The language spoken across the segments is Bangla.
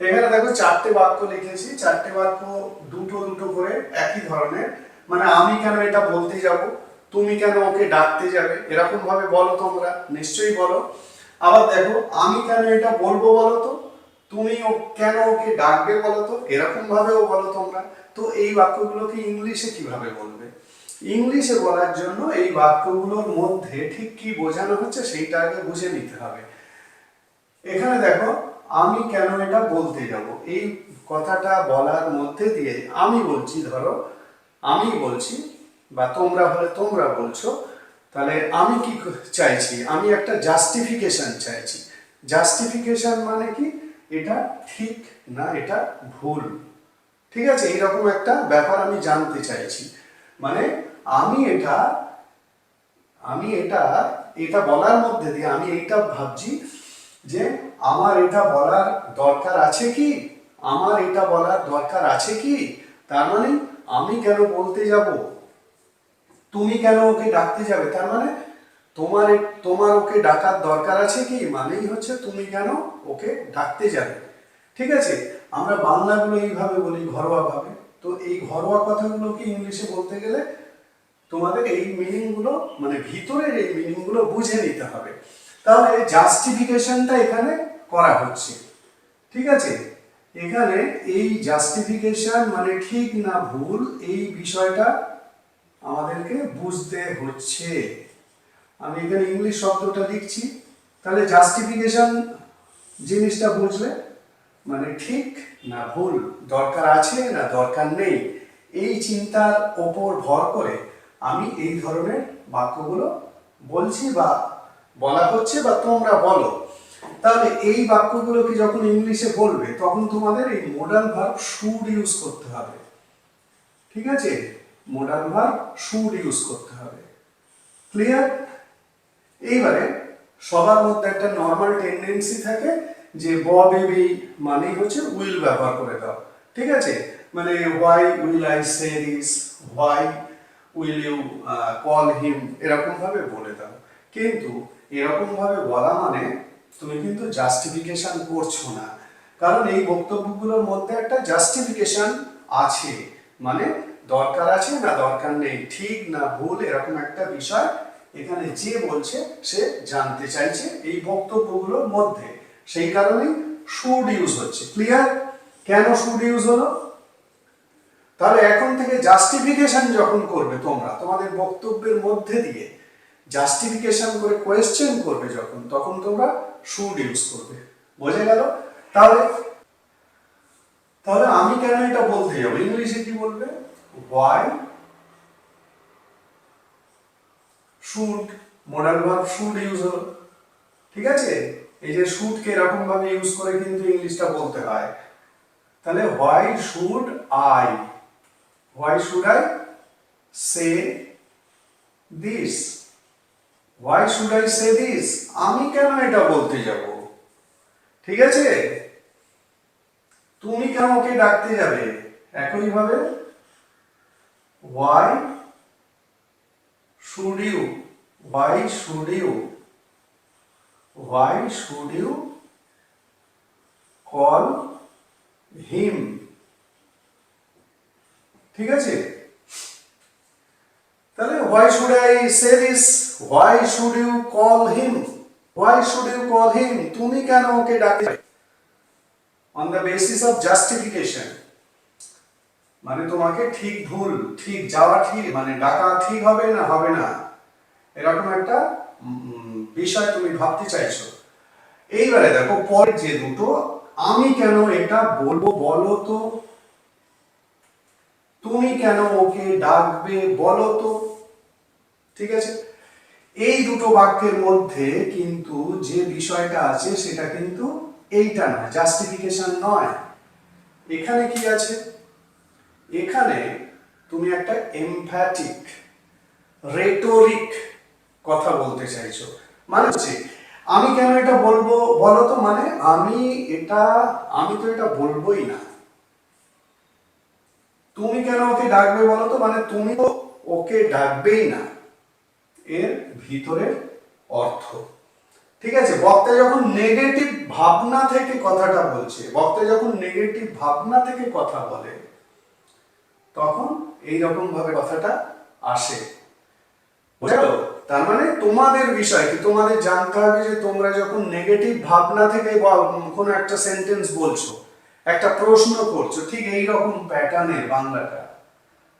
এখানে দেখো চারটে বাক্য লিখেছি, চারটে বাক্য দুটো দুটো করে একই ধরনের। মানে আমি কেন এটা বলতে যাব, তুমি কেন ওকে ডাকতে যাবে, এরকম ভাবে বলো তোমরা, নিশ্চয়ই বলো। আবার দেখো আমি কেন এটা বলবো বলো তো, তুমি কেন ওকে ডাকবে বলো তো, এরকম ভাবেও বলো তোমরা। তো এই বাক্যগুলোকে ইংলিশে কিভাবে বলবে? ইংলিশে বলার জন্য এই বাক্যগুলোর মধ্যে ঠিক কি বোঝানো হচ্ছে সেইটা আগে বুঝে নিতে হবে। এখানে দেখো আমি কেন এটা বলতে যাব, এই কথাটা বলার মধ্যে দিয়ে আমি বলছি, ধরো আমি বলছি বা তোমরা হলে তোমরা বলছো, তাহলে আমি কি চাইছি, আমি একটা জাস্টিফিকেশন চাইছি। জাস্টিফিকেশন মানে কি, এটা ঠিক না এটা ভুল, ঠিক আছে, এইরকম একটা ব্যাপার আমি জানতে চাইছি। মানে আমি এটা আমি এটা এটা বলার মধ্যে দিয়ে আমি এইটা ভাবছি যে আমার এটা বলার দরকার আছে কি, আমার এটা বলার দরকার আছে কি। তার মানে আমি কেন বলতে যাব, তুমি কেন ওকে ডাকতে যাবে, তার মানে তোমার তোমার ওকে ডাকার দরকার আছে কি, মানেই হচ্ছে তুমি কেন ওকে ডাকতে যাবে। ঠিক আছে, আমরা বাংলাগুলো এইভাবে বলি ঘরোয়া ভাবে। তো এই ঘরোয়া কথাগুলোকে ইংলিশে বলতে গেলে তোমাদের এই মিনিংগুলো, মানে ভিতরের এই মিনিংগুলো বুঝে নিতে হবে। তাহলে জাস্টিফিকেশনটা এখানে করা হচ্ছে, ঠিক আছে। এখানে এই জাস্টিফিকেশন মানে ঠিক না ভুল, এই বিষয়টা আমাদেরকে বুঝতে হচ্ছে। আমি এখানে ইংলিশ শব্দটা লিখছি, তাহলে জাস্টিফিকেশন জিনিসটা বুঝলে মানে ঠিক না ভুল, দরকার আছে না দরকার নেই, এই চিন্তার ওপর ভর করে আমি এই ধরনের বাক্যগুলো বলছি বা বলা হচ্ছে বা তোমরা বলো। তাহলে এই বাক্যগুলোকে যখন ইংলিশে বলবে তখন তোমাদের এই মোডাল ভার্ব শুড ইউজ করতে হবে, ঠিক আছে, মোডাল ভার্ব শুড ইউজ করতে হবে। ক্লিয়ার? এইবারে সবার মধ্যে একটা নর্মাল টেন্ডেন্সি থাকে যে ব বেবি মানেই হচ্ছে উইল ব্যবহার করে দাও, ঠিক আছে, মানে why will I say this, why will you call him, এরকম ভাবে বলে দাও। কিন্তু এরকম ভাবে বলা মানে তুমি কিন্তু জাস্টিফিকেশন করছো না, কারণ এই বক্তব্যগুলোর মধ্যে একটা জাস্টিফিকেশন আছে, মানে দরকার আছে না দরকার নেই, ঠিক না ভুল, এরকম একটা বিষয় এখানে যে বলছে সে জানতে চাইছে এই বক্তব্যগুলোর মধ্যে, সেই কারণেই শুড ইউজ হচ্ছে। ক্লিয়ার? কেন শুড ইউজ হলো? তাহলে এখন থেকে জাস্টিফিকেশন যখন করবে তোমরা তোমাদের বক্তব্যের মধ্যে দিয়ে জাস্টিফিকেশন করে কোয়েশ্চেন করবে যখন, তখন তোমরা শুড ইউজ করবে। বোঝা গেল? তাহলে তাহলে আমি কেন এটা বলতে যাবো, ইংলিশে কি বলবে? Why should, modal verb should use হলো, ঠিক আছে। এই যে শুডকে এরকম ভাবে ইউজ করে কিন্তু ইংলিশটা বলতে হয়। তাহলে why should I, why should I say this, why should I say this, আমি কেন এটা বলতে যাব, ঠিক আছে। তুমি কেন ওকে ডাকতে যাবে, একই ভাবে why should you, why should you, why should you call him, ঠিক আছে। তাহলে why should I say this, why should you call him, why should you call him, তুমি কেন ওকে ডাকতে, on the basis of justification, মানে তোমাকে ঠিক ভুল, ঠিক যাওয়া ঠিক, মানে ডাকা ঠিক হবে না হবে না, এরকম একটা বিষয় তুমি ভাবতে চাইছো। এইবারে দেখো পরের যে দুটো, আমি কেন এটা বলবো বলো তো, তুমি কেন ওকে ডাকবে বলো তো, ঠিক আছে। এই দুটো বাক্যের মধ্যে কিন্তু যে বিষয়টা আছে সেটা কিন্তু এইটা নয়, জাস্টিফিকেশন নয়। এখানে কি আছে, এখানে তুমি একটা এমফ্যাটিক রেটোরিক কথা বলতে চাইছো। মানে হচ্ছে আমি কেন এটা বলবো বলো তো, মানে আমি তো এটা বলবোই না। তুমি কেন ওকে ডাকবে বলো তো, মানে তুমি তো ওকে ডাকবেই না, এর ভিতরের অর্থ। ঠিক আছে, বক্তা যখন নেগেটিভ ভাবনা থেকে কথাটা বলছে, বক্তা যখন নেগেটিভ ভাবনা থেকে কথা বলে তখন এইরকম ভাবে কথাটা আসে। বুঝলো? তার মানে তোমাদের বিষয় কি, তোমাদের জানতে হবে যে তোমরা যখন নেগেটিভ ভাবনা থেকে কোনো একটা সেন্টেন্স বলছো, একটা প্রশ্ন করছো, ঠিক এইরকম প্যাটার্নের বাংলাটা,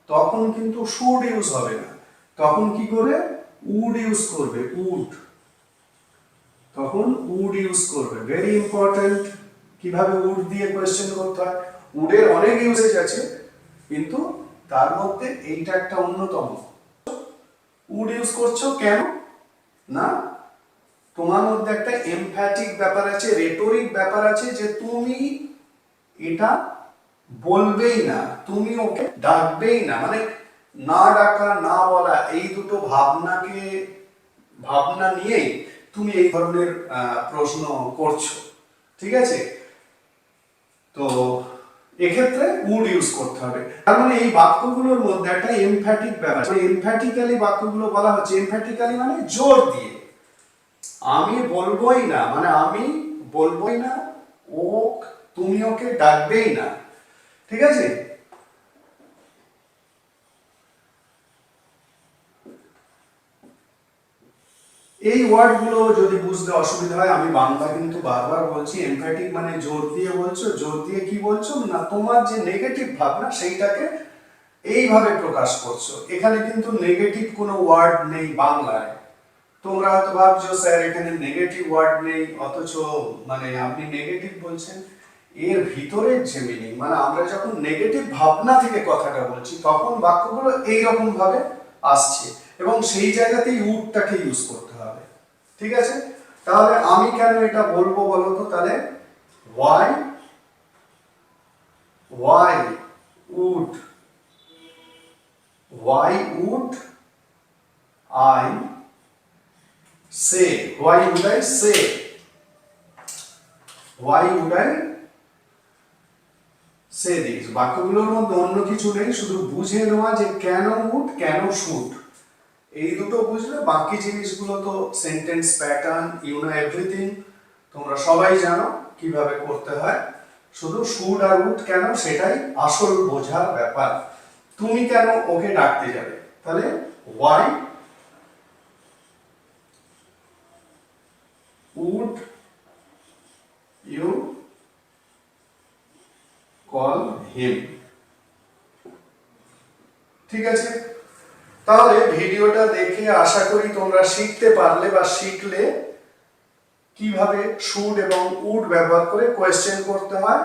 তখন কিন্তু শুড ইউজ হবে না, তখন কি করবে, উড ইউজ করবে, উড, তখন উড ইউজ করবে। ভেরি ইম্পর্টেন্ট কিভাবে উড দিয়ে কোয়েশ্চেন করতে হয়। উডের অনেক ইউজেজ আছে, কিন্তু তার মধ্যে এইটা একটা অন্যতম। উড ইউজ করছো কেন না, তোমার মধ্যে একটা এমফ্যাটিক ব্যাপার আছে, রেটরিক ব্যাপার আছে, যে তুমি এটা বলবেই না, তুমি ওকে ডাকবেই না, মানে না ডাকা না বলা এই দুটো ভাবনা নিয়েই তুমি এই ধরনের প্রশ্ন করছো। ঠিক আছে, তো এক্ষেত্রে উড ইউজ করতে হবে। তার মানে এই বাক্যগুলোর মধ্যে একটা এমফ্যাটিক ব্যাপার, মানে এমফ্যাটিক্যালি বাক্যগুলো বলা হচ্ছে, এমফ্যাটিক্যালি মানে জোর দিয়ে। আমি বলবোই না মানে আমি বলবোই না, ও তুমি ওকে ডাকবেই না। ঠিক আছে, এই ওয়ার্ডগুলো যদি বুঝতে অসুবিধা হয়, আমি বাংলা কিন্তু বারবার বলছি, এমফ্যাটিক মানে জোর দিয়ে বলছো, জোর দিয়ে কি বলছো না, তোমার যে নেগেটিভ ভাবনা সেইটাকে এইভাবে প্রকাশ করছো। এখানে কিন্তু নেগেটিভ কোনো ওয়ার্ড নেই বাংলায়। তোমরা হয়তো ভাবছো স্যার এখানে নেগেটিভ ওয়ার্ড নেই, অথচ মানে আপনি নেগেটিভ বলছেন। এর ভিতরের যে মিনিং, মানে আমরা যখন নেগেটিভ ভাবনা থেকে কথাটা বলছি তখন বাক্যগুলো এইরকম ভাবে আসছে, এবং সেই জায়গাতেই উডটাকে ইউজ করতে হবে। ঠিক আছে, তাহলে আমি কেন এটা বলবো বলো তো, তাহলে why why would why would I say, why would I say, why would I say this? বাক্যগুলোর মধ্যে অন্য কিছু নেই, শুধু বুঝে নেওয়া যে কেন would কেন should, এই দুটো বুঝলে বাকি জিনিসগুলো তো sentence pattern, you know everything, তোমরা সবাই জানো কিভাবে করতে হয়। শুধু শুড আর উড কেন সেটাই আসল বোঝার ব্যাপার। তুমি কেন ওকে ডাকতে যাবে, তাহলে why would you call him? ঠিক আছে, তাহলে ভিডিওটা দেখে আশা করি তোমরা শিখতে পারলে বা শিখলে কিভাবে শুড এবং উড ব্যবহার করে কোয়েশ্চেন করতে হয়,